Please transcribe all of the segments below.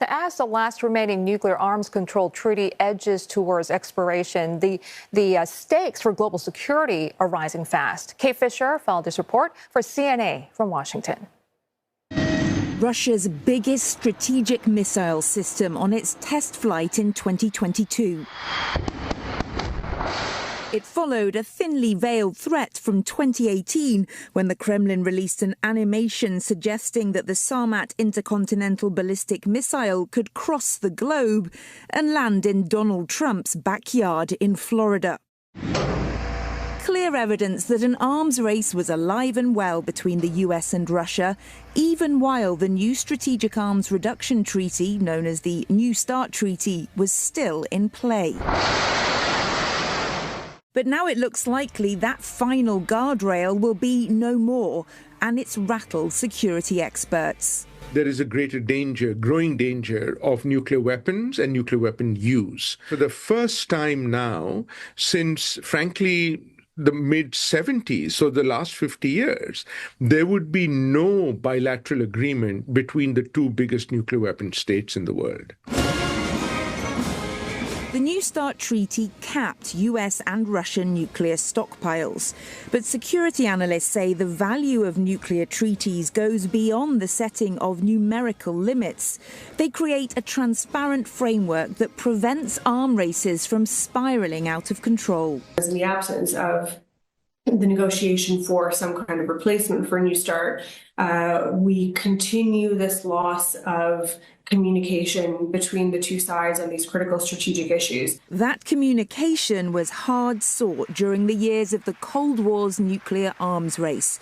As the last remaining nuclear arms control treaty edges towards expiration, the stakes for global security are rising fast. Kate Fisher followed this report for CNA from Washington. Russia's biggest strategic missile system on its test flight in 2022. It followed a thinly veiled threat from 2018 when the Kremlin released an animation suggesting that the Sarmat intercontinental ballistic missile could cross the globe and land in Donald Trump's backyard in Florida. Clear evidence that an arms race was alive and well between the US and Russia, even while the new Strategic Arms Reduction Treaty, known as the New START Treaty, was still in play. But now it looks likely that final guardrail will be no more, and it's rattled security experts. There is a greater danger, growing danger of nuclear weapons and nuclear weapon use. For the first time now, since, frankly, the mid-70s, so the last 50 years, there would be no bilateral agreement between the two biggest nuclear weapon states in the world. The New START treaty capped US and Russian nuclear stockpiles. But security analysts say the value of nuclear treaties goes beyond the setting of numerical limits. They create a transparent framework that prevents arm races from spiraling out of control. In the absence of the negotiation for some kind of replacement for New START, we continue this loss of communication between the two sides on these critical strategic issues. That communication was hard sought during the years of the Cold War's nuclear arms race.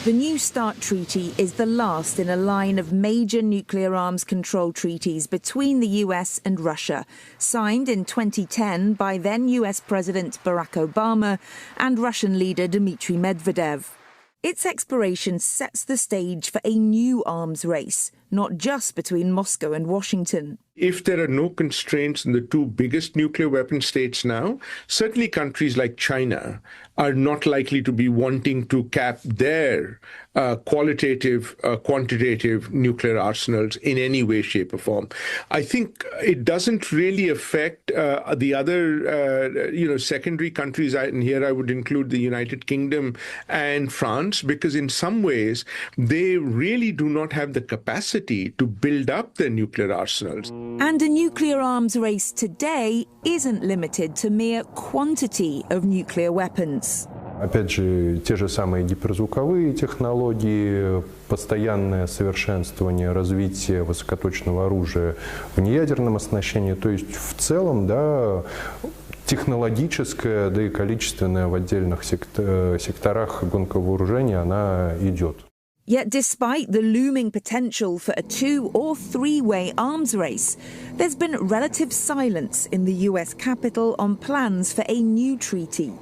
The New START Treaty is the last in a line of major nuclear arms control treaties between the US and Russia, signed in 2010 by then US President Barack Obama and Russian leader Dmitry Medvedev. Its expiration sets the stage for a new arms race, not just between Moscow and Washington. If there are no constraints in the two biggest nuclear weapon states now, certainly countries like China are not likely to be wanting to cap their quantitative nuclear arsenals in any way, shape, or form. I think it doesn't really affect the other, secondary countries. And here I would include the United Kingdom and France, because in some ways they really do not have the capacity to build up their nuclear arsenals. And a nuclear arms race today isn't limited to mere quantity of nuclear weapons. Опять же, те же самые гиперзвуковые технологии, постоянное совершенствование, развитие высокоточного оружия в неядерном оснащении. То есть в целом, да, технологическая, да и количественная в отдельных секторах гонка вооружения, она идет. Yet despite the looming potential for a two- or three-way arms race, there's been relative silence in the US Capitol on plans for a new treaty.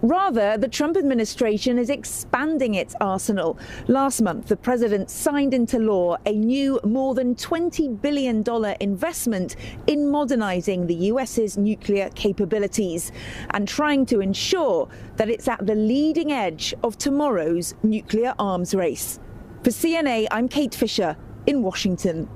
Rather, the Trump administration is expanding its arsenal. Last month, the president signed into law a new more than $20 billion investment in modernizing the US's nuclear capabilities and trying to ensure that it's at the leading edge of tomorrow's nuclear arms race. For CNA, I'm Kate Fisher in Washington.